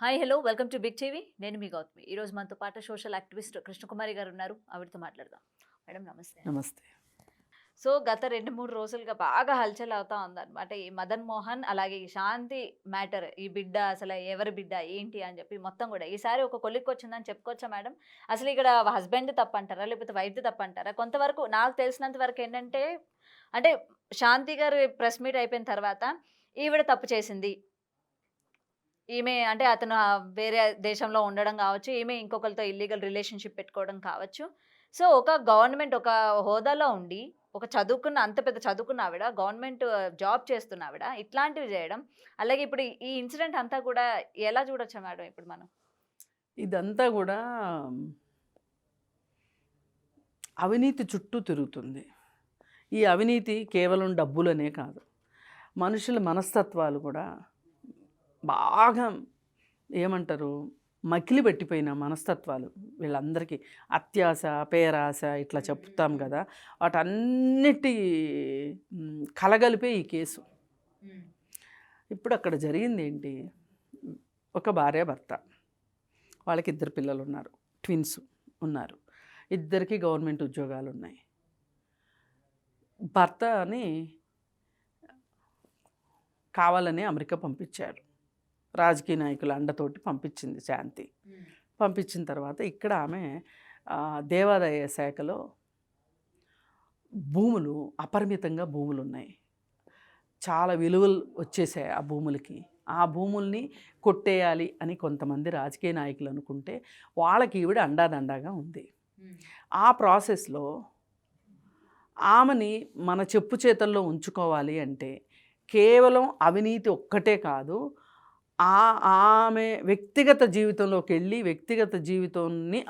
Hi hello welcome to Big TV. నేను మీ గౌతమి. ఈరోజు మనతో పాటు సోషల్ యాక్టివిస్ట్ కృష్ణకుమారి గారు ఉన్నారు. ఆవిడతో మాట్లాడదాం. మేడం నమస్తే. నమస్తే. సో గత 2-3 రోజులుగా బాగా హల్చల్ అవుతా ఉందన్నమాట. ఈ మదన్ మోహన్ అలాగే ఈ శాంతి మ్యాటర్, ఈ బిడ్డ అసలు ఎవరి బిడ్డ ఏంటి అని చెప్పి మొత్తం కూడా ఈసారి ఒక కొలిక్కొచ్చిందని చెప్పుకోవచ్చా మేడం? అసలు ఇక్కడ హస్బెండ్ తప్పంటారా లేకపోతే వైఫ్ది తప్పంటారా? కొంతవరకు నాకు తెలిసినంత వరకు ఏంటంటే, అంటే శాంతి గారు ప్రెస్ మీట్ అయిపోయిన తర్వాత ఈవిడ తప్పు చేసింది, ఈమె అంటే అతను వేరే దేశంలో ఉండడం కావచ్చు, ఈమె ఇంకొకరితో ఇల్లీగల్ రిలేషన్‌షిప్ పెట్టుకోవడం కావచ్చు. సో, ఒక గవర్నమెంట్ ఒక హోదాలో ఉండి, ఒక చదువుకున్న అంత పెద్ద చదువుకున్న ఆవిడ, గవర్నమెంట్ జాబ్ చేస్తున్న ఆవిడ ఇట్లాంటివి జేయడం, అలాగే ఇప్పుడు ఈ ఇన్సిడెంట్ అంతా కూడా ఎలా చూడొచ్చు మేడం ఇప్పుడు మనం? ఇదంతా గూడా అవినీతి చుట్టూ తిరుగుతుంది. ఈ అవినీతి కేవలం డబ్బులనే కాదు. మనుషుల మనస్తత్వాలు కూడా బాగా ఏమంటారు, మకిలి పెట్టిపోయిన మనస్తత్వాలు వీళ్ళందరికీ. అత్యాశ, పేరాశ ఇట్లా చెప్తాం కదా, వాటన్నిటి కలగలిపే ఈ కేసు. ఇప్పుడు అక్కడ జరిగింది ఏంటి, ఒక భార్య భర్త, వాళ్ళకి 2 పిల్లలు ఉన్నారు, ట్విన్స్ ఉన్నారు, ఇద్దరికి గవర్నమెంట్ ఉద్యోగాలు ఉన్నాయి. భర్తని కావాలని అమెరికా పంపించారు, రాజకీయ నాయకుల అండతోటి పంపించింది శాంతి. పంపించిన తర్వాత ఇక్కడ ఆమె దేవాదాయ శాఖలో భూములు, అపరిమితంగా భూములు ఉన్నాయి, చాలా విలువలు వచ్చేసాయి ఆ భూములకి. ఆ భూముల్ని కొట్టేయాలి అని కొంతమంది రాజకీయ నాయకులు అనుకుంటే వాళ్ళకి ఈవిడ అండాదండాగా ఉంది. ఆ ప్రాసెస్లో ఆమెని మన చెప్పు చేతల్లో ఉంచుకోవాలి అంటే కేవలం అవినీతి ఒక్కటే కాదు, ఆమె వ్యక్తిగత జీవితంలోకి వెళ్ళి వ్యక్తిగత జీవితాన్ని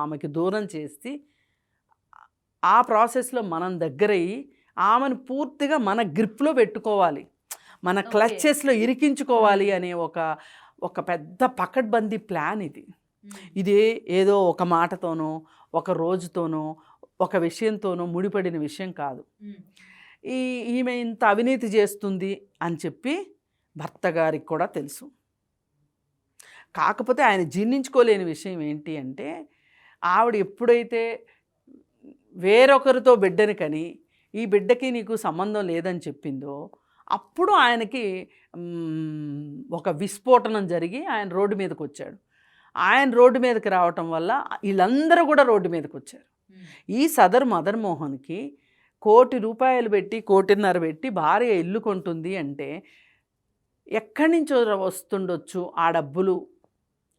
ఆమెకి దూరం చేసి ఆ ప్రాసెస్లో మనం దగ్గరయ్యి ఆమెను పూర్తిగా మన గ్రిప్లో పెట్టుకోవాలి, మన క్లచెస్లో ఇరికించుకోవాలి అనే ఒక పెద్ద పకడ్బందీ ప్లాన్ ఇది. ఇది ఏదో ఒక మాటతోనో ఒక రోజుతోనో ఒక విషయంతోనో ముడిపడిన విషయం కాదు. ఈమె ఇంత అవినీతి చేస్తుంది అని చెప్పి భర్త గారికి కూడా తెలుసు. కాకపోతే ఆయన జీర్ణించుకోలేని విషయం ఏంటి అంటే, ఆవిడ ఎప్పుడైతే వేరొకరితో బిడ్డని కని ఈ బిడ్డకి నీకు సంబంధం లేదని చెప్పిందో అప్పుడు ఆయనకి ఒక విస్ఫోటనం జరిగి ఆయన రోడ్డు మీదకి వచ్చాడు. ఆయన రోడ్డు మీదకి రావటం వల్ల వీళ్ళందరూ కూడా రోడ్డు మీదకి వచ్చారు. ఈ సదరు మదన్ మోహన్కి ₹1,00,00,000 పెట్టి 1,50,00,000 పెట్టి భార్య ఇల్లు కొంటుంది అంటే ఎక్కడి నుంచో వస్తుండొచ్చు ఆ డబ్బులు?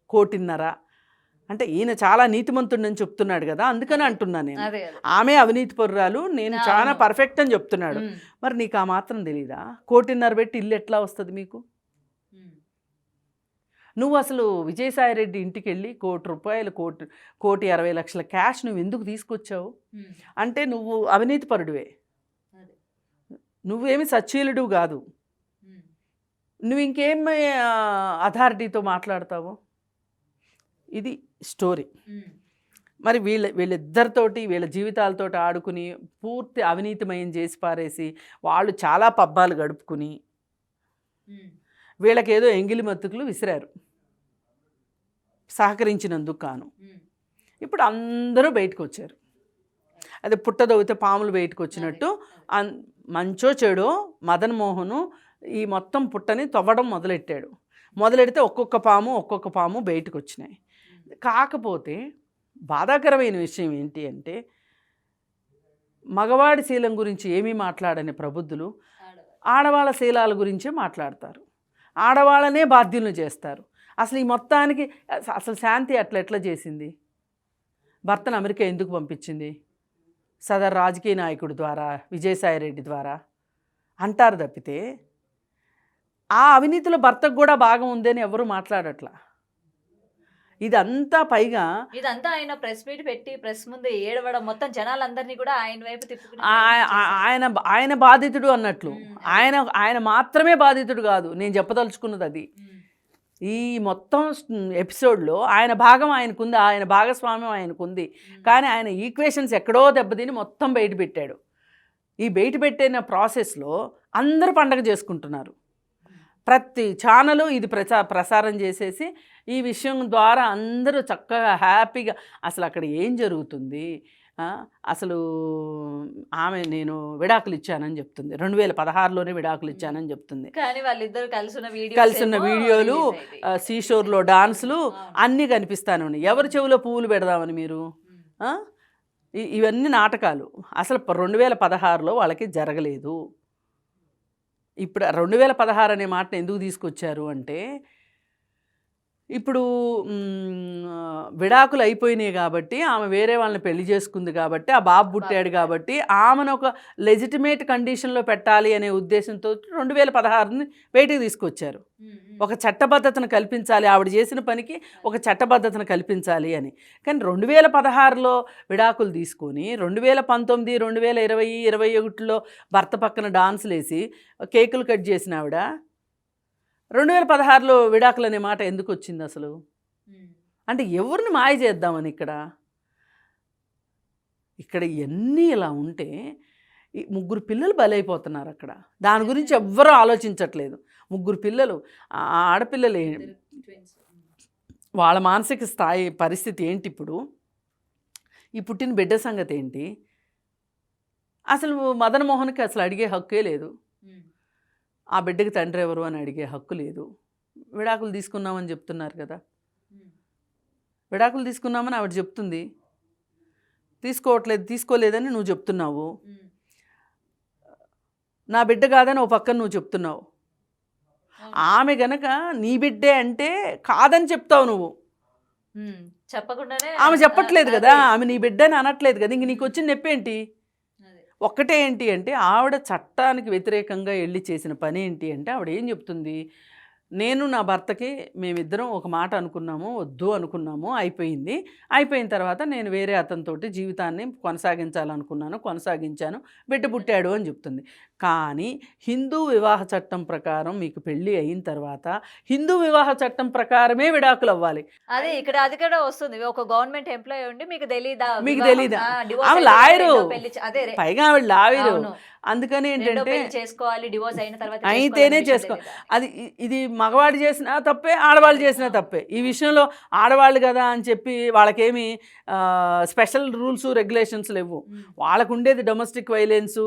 1,50,00,000 అంటే ఈయన చాలా నీతిమంతుడని చెప్తున్నాడు కదా, అందుకని అంటున్నాను నేను. ఆమె అవినీతి పరురాలు, నేను చాలా పర్ఫెక్ట్ అని చెప్తున్నాడు. మరి నీకు ఆ మాత్రం తెలీదా? 1,50,00,000 పెట్టి ఇల్లు ఎట్లా వస్తుంది మీకు? నువ్వు అసలు విజయసాయిరెడ్డి ఇంటికి వెళ్ళి ₹1,00,00,000 1,60,00,000 క్యాష్ నువ్వు ఎందుకు తీసుకొచ్చావు అంటే నువ్వు అవినీతి పరుడివే, నువ్వేమి సచ్చీలుడు కాదు. నువ్వు ఇంకేం అథారిటీతో మాట్లాడతావు? ఇది స్టోరీ. మరి వీళ్ళిద్దరితోటి వీళ్ళ జీవితాలతోటి ఆడుకుని పూర్తి అవినీతిమయం చేసి పారేసి వాళ్ళు చాలా పబ్బాలు గడుపుకుని వీళ్ళకేదో ఎంగిలి మత్తుకులు విసిరారు సహకరించినందుకు కాను. ఇప్పుడు అందరూ బయటకు వచ్చారు. అది పుట్టదవితే పాములు బయటకు వచ్చినట్టు మంచో చెడో మదన్ మోహను ఈ మొత్తం పుట్టని తవ్వడం మొదలెడితే ఒక్కొక్క పాము బయటకు వచ్చినాయి. కాకపోతే బాధాకరమైన విషయం ఏంటి అంటే, మగవాడి శీలం గురించి ఏమీ మాట్లాడని ప్రబుద్ధులు ఆడవాళ్ళ శీలాల గురించే మాట్లాడతారు, ఆడవాళ్ళనే బాధ్యులను చేస్తారు. అసలు ఈ మొత్తానికి అసలు శాంతి ఎట్లా చేసింది? భర్తను అమెరికా ఎందుకు పంపించింది? సదరు రాజకీయ నాయకుడి ద్వారా, విజయసాయిరెడ్డి ద్వారా అంటారు తప్పితే ఆ అవినీతిలో భర్తకు కూడా భాగం ఉందని ఎవరు మాట్లాడట్లా. ఇదంతా పైగా ఇదంతా ఆయన ప్రెస్ మీట్ పెట్టి ప్రెస్ ముందు ఏడవడం, మొత్తం జనాలందరినీ కూడా ఆయన వైపు తిప్పుకుని ఆయన బాధితుడు అన్నట్లు. ఆయన మాత్రమే బాధితుడు కాదు, నేను చెప్పదలుచుకున్నది అది. ఈ మొత్తం ఎపిసోడ్లో ఆయన భాగం ఆయనకుంది, ఆయన భాగస్వామ్యం ఆయనకుంది. కానీ ఆయన ఈక్వేషన్స్ ఎక్కడో దెబ్బతిని మొత్తం బయట పెట్టాడు. ఈ బయట పెట్టిన ప్రాసెస్లో అందరూ పండగ చేసుకుంటున్నారు. ప్రతి ఛానలు ఇది ప్రసారం చేసేసి ఈ విషయం ద్వారా అందరూ చక్కగా హ్యాపీగా అసలు అక్కడ ఏం జరుగుతుంది, అసలు ఆమె నేను విడాకులు ఇచ్చానని చెప్తుంది, 2016లోనే విడాకులు ఇచ్చానని చెప్తుంది. కానీ వాళ్ళిద్దరు కలిసిన వీడియోలు, సీషోర్లో డాన్సులు అన్నీ కనిపిస్తానే ఉన్నాయి. ఎవరి చెవిలో పువ్వులు పెడదామని మీరు? ఇవన్నీ నాటకాలు. అసలు 2016లో వాళ్ళకి జరగలేదు. ఇప్పుడు 2016 అనే మాటను ఎందుకు తీసుకొచ్చారు అంటే, ఇప్పుడు విడాకులు అయిపోయినాయి కాబట్టి, ఆమె వేరే వాళ్ళని పెళ్లి చేసుకుంది కాబట్టి, ఆ బాబు పుట్టాడు కాబట్టి, ఆమెను ఒక లెజిటిమేట్ కండిషన్లో పెట్టాలి అనే ఉద్దేశంతో 2016ని బయటికి తీసుకొచ్చారు. ఒక చట్టబద్ధతను కల్పించాలి, ఆవిడ చేసిన పనికి ఒక చట్టబద్ధతను కల్పించాలి అని. కానీ 2016లో విడాకులు తీసుకొని 2019, 2020, 2021లో భర్త పక్కన డాన్సులు వేసి కేకులు కట్ చేసిన ఆవిడ 2016లో విడాకులు అనే మాట ఎందుకు వచ్చింది అసలు? అంటే ఎవరిని మాయ చేద్దామని ఇక్కడ ఇవన్నీ ఇలా ఉంటే ఈ 3 పిల్లలు బలైపోతున్నారు అక్కడ. దాని గురించి ఎవ్వరూ ఆలోచించట్లేదు. 3 పిల్లలు, ఆడపిల్లలు, వాళ్ళ మానసిక స్థాయి పరిస్థితి ఏంటి ఇప్పుడు? ఈ పుట్టిన బిడ్డ సంగతి ఏంటి? అసలు మదన్ మోహన్కి అసలు అడిగే హక్కే లేదు. ఆ బిడ్డకి తండ్రి ఎవరు అని అడిగే హక్కు లేదు. విడాకులు తీసుకున్నామని చెప్తున్నారు కదా, విడాకులు తీసుకున్నామని ఆవిడ చెప్తుంది. తీసుకోలేదని నువ్వు చెప్తున్నావు. నా బిడ్డ కాదని ఓ పక్కన నువ్వు చెప్తున్నావు. ఆమె గనక నీ బిడ్డే అంటే కాదని చెప్తావు నువ్వు. చెప్పకుండానే ఆమె చెప్పట్లేదు కదా, ఆమె నీ బిడ్డ అని అనట్లేదు కదా. ఇంక నీకు వచ్చిన నొప్పేంటి? ఒక్కటే ఏంటి అంటే, ఆవిడ చట్టానికి వ్యతిరేకంగా వెళ్ళి చేసిన పని ఏంటి అంటే, ఆవిడ ఏం చెప్తుంది, నేను నా భర్తకి మేమిద్దరం ఒక మాట అనుకున్నాము, వద్దు అనుకున్నాము, అయిపోయిన తర్వాత నేను వేరే అతనితోటి జీవితాన్ని కొనసాగించాను, బిడ్డ పుట్టాడు అని చెప్తుంది. కానీ హిందూ వివాహ చట్టం ప్రకారం మీకు పెళ్ళి అయిన తర్వాత హిందూ వివాహ చట్టం ప్రకారమే విడాకులు అవ్వాలి. అదే ఇక్కడ అది కూడా వస్తుంది. ఒక గవర్నమెంట్ ఎంప్లాయీ ఉండి మీకు తెలీదా? ఆమె లాయరు, పైగా ఆవిడ లాయరు. అందుకని ఏంటంటే చేసుకోవాలి, డివోర్స్ అయిన తర్వాత అయితేనే చేసుకోవాలి. అది ఇది మగవాడు చేసినా తప్పే, ఆడవాళ్ళు చేసినా తప్పే. ఈ విషయంలో ఆడవాళ్ళు కదా అని చెప్పి వాళ్ళకేమి స్పెషల్ రూల్స్ రెగ్యులేషన్స్ లేవు. వాళ్ళకు ఉండేది డొమెస్టిక్ వైలెన్సు,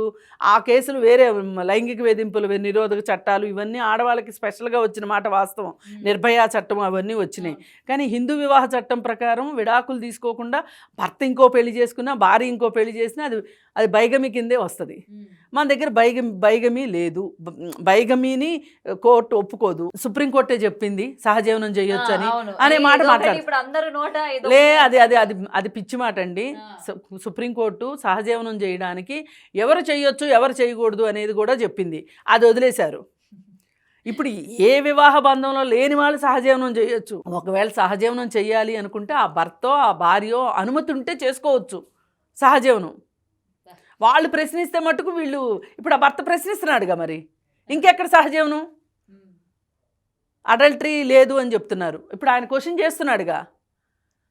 ఆ కేసులు వేరే, లైంగిక వేధింపులు నిరోధక చట్టాలు, ఇవన్నీ ఆడవాళ్ళకి స్పెషల్గా వచ్చిన మాట వాస్తవం. నిర్భయ చట్టం అవన్నీ వచ్చినాయి. కానీ హిందూ వివాహ చట్టం ప్రకారం విడాకులు తీసుకోకుండా భర్త ఇంకో పెళ్లి చేసుకున్నా, భార్య ఇంకో పెళ్లి చేసినా అది బైగమి కిందే వస్తుంది. మన దగ్గర బైగమీ లేదు. బైగమీని కోర్టు ఒప్పుకోదు. సుప్రీంకోర్టే చెప్పింది సహజీవనం చేయొచ్చు అనే మాట మాట్లాడు. అది పిచ్చి మాట అండి. సుప్రీంకోర్టు సహజీవనం చేయడానికి ఎవరు చేయొచ్చు, ఎవరు చేయకూడదు అనేది కూడా చెప్పింది. అది వదిలేశారు. ఇప్పుడు ఏ వివాహ బంధంలో లేని వాళ్ళు సహజీవనం చేయొచ్చు. ఒకవేళ సహజీవనం చేయాలి అనుకుంటే ఆ భర్తో ఆ భార్యో అనుమతి ఉంటే చేసుకోవచ్చు సహజీవనం. వాళ్ళు ప్రశ్నిస్తే మటుకు వీళ్ళు, ఇప్పుడు ఆ భర్త ప్రశ్నిస్తున్నాడుగా, మరి ఇంకెక్కడ సహజీవనం? అడల్టరీ లేదు అని చెప్తున్నారు. ఇప్పుడు ఆయన క్వశ్చన్ చేస్తున్నాడుగా,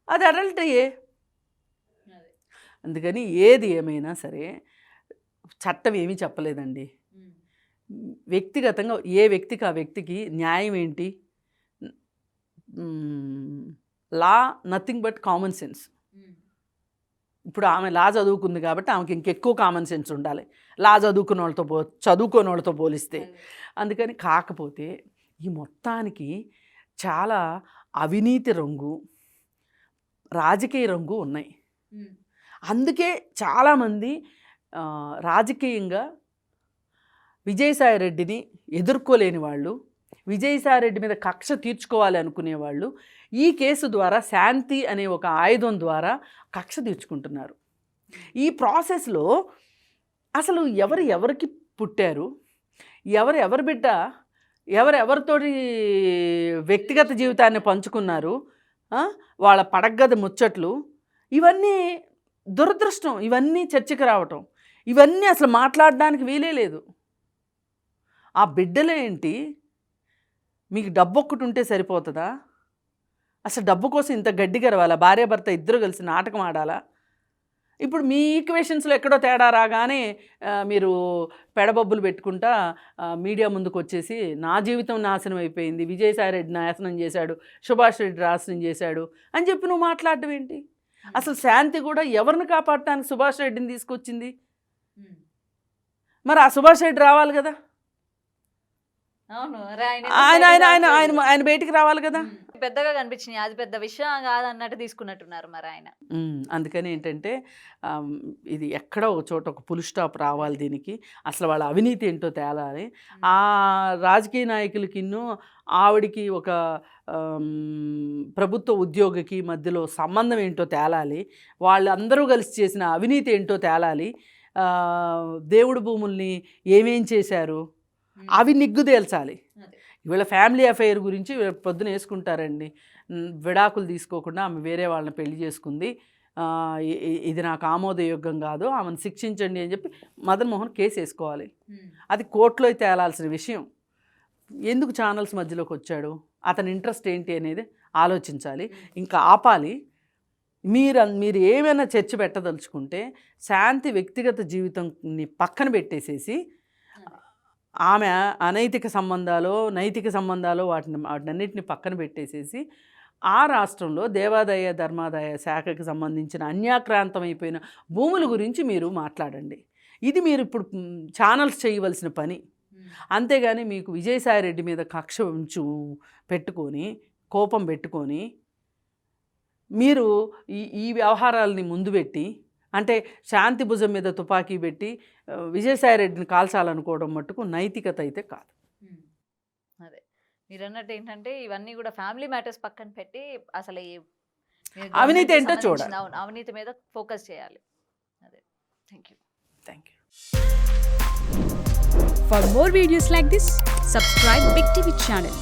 అది అడల్టరీయే. అందుకని ఏది ఏమైనా సరే చట్టం ఏమీ చెప్పలేదండి. వ్యక్తిగతంగా ఏ వ్యక్తికి ఆ వ్యక్తికి న్యాయం ఏంటి? లా నథింగ్ బట్ కామన్ సెన్స్. ఇప్పుడు ఆమె లా చదువుకుంది కాబట్టి ఆమెకి ఇంకెక్కువ కామన్ సెన్స్ ఉండాలి లా చదువుకోని వాళ్ళతో పోలిస్తే. అందుకని కాకపోతే ఈ మొత్తానికి చాలా అవినీతి రంగు, రాజకీయ రంగు ఉన్నాయి. అందుకే చాలామంది రాజకీయంగా విజయసాయిరెడ్డిని ఎదుర్కోలేని వాళ్ళు, విజయసాయిరెడ్డి మీద కక్ష తీర్చుకోవాలి అనుకునేవాళ్ళు ఈ కేసు ద్వారా, శాంతి అనే ఒక ఆయుధం ద్వారా కక్ష తీర్చుకుంటున్నారు. ఈ ప్రాసెస్లో అసలు ఎవరికి పుట్టారు, ఎవరి బిడ్డ, ఎవరితోటి వ్యక్తిగత జీవితాన్ని పంచుకున్నారు, వాళ్ళ పడగ్గది ముచ్చట్లు, ఇవన్నీ దురదృష్టం. ఇవన్నీ చర్చకు రావటం, ఇవన్నీ అసలు మాట్లాడడానికి వీలే లేదు. ఆ బిడ్డలేంటి? మీకు డబ్బు ఒక్కటి ఉంటే సరిపోతుందా? అసలు డబ్బు కోసం ఇంత గడ్డి గరవాలా? భార్యాభర్త ఇద్దరు కలిసి నాటకం ఆడాలా? ఇప్పుడు మీ ఈక్వేషన్స్లో ఎక్కడో తేడా రాగానే మీరు పెడబొబ్బులు పెట్టుకుంటా మీడియా ముందుకు వచ్చేసి నా జీవితం నాశనం అయిపోయింది, విజయసాయి రెడ్డి నాశనం చేశాడు, సుభాష్ రెడ్డి నాశనం చేశాడు అని చెప్పి నువ్వు మాట్లాడటం ఏంటి? అసలు శాంతి కూడా ఎవరిని కాపాడటానికి సుభాష్ రెడ్డిని తీసుకొచ్చింది? మరి ఆ సుభాష్ రెడ్డి రావాలి కదా, అవును ఆయన ఆయన ఆయన ఆయన ఆయన బయటికి రావాలి కదా. పెద్దగా కనిపించినాయి, అది పెద్ద విషయం కాదన్నట్టు తీసుకున్నట్టున్నారు మరి ఆయన. అందుకని ఏంటంటే ఇది ఎక్కడో ఒక చోట ఒక ఫుల్ స్టాప్ రావాలి దీనికి, అసలు వాళ్ళ అవినీతి ఏంటో తేలాలి. ఆ రాజకీయ నాయకులకిన్ను ఆవిడికి ఒక ప్రభుత్వ ఉద్యోగికి మధ్యలో సంబంధం ఏంటో తేలాలి, వాళ్ళందరూ కలిసి చేసిన అవినీతి ఏంటో తేలాలి, దేవుడు భూముల్ని ఏమేం చేశారు అవి నిగ్గు తేల్చాలి. వీళ్ళ ఫ్యామిలీ అఫైర్ గురించి పొద్దున వేసుకుంటారండి, విడాకులు తీసుకోకుండా ఆమె వేరే వాళ్ళని పెళ్లి చేసుకుంది, ఇది నాకు ఆమోదయోగ్యం కాదు, ఆమెను శిక్షించండి అని చెప్పి మదన్ మోహన్ కేసు వేసుకోవాలి. అది కోర్టులో తేలాల్సిన విషయం. ఎందుకు ఛానల్స్ మధ్యలోకి వచ్చాడు, అతని ఇంట్రెస్ట్ ఏంటి అనేది ఆలోచించాలి, ఇంకా ఆపాలి. మీరు ఏమైనా చర్చ పెట్టదలుచుకుంటే శాంతి వ్యక్తిగత జీవితంని పక్కన పెట్టేసేసి ఆమె అనైతిక సంబంధాలు నైతిక సంబంధాలు వాటినన్నిటిని పక్కన పెట్టేసేసి ఆ రాష్ట్రంలో దేవాదాయ ధర్మాదాయ శాఖకి సంబంధించిన అన్యాక్రాంతమైపోయిన భూముల గురించి మీరు మాట్లాడండి. ఇది మీరు ఇప్పుడు ఛానల్స్ చేయవలసిన పని. అంతేగాని మీకు విజయసాయి రెడ్డి మీద కక్ష పెట్టుకొని కోపం పెట్టుకొని మీరు ఈ వ్యవహారాలని ముందు పెట్టి, అంటే శాంతి భుజం మీద తుపాకీ పెట్టి విజయసాయి రెడ్డిని కాల్చాలనుకోవడం మట్టుకు నైతికత అయితే కాదు. అదే మీరు అన్నట్టు ఏంటంటే ఇవన్నీ కూడా ఫ్యామిలీ మ్యాటర్స్ పక్కన పెట్టి అసలు అవినీతి ఏంటో చూడాలి, అవినీతి మీద ఫోకస్ చేయాలి. అదే thank you. For more videos like this, subscribe Big TV channel.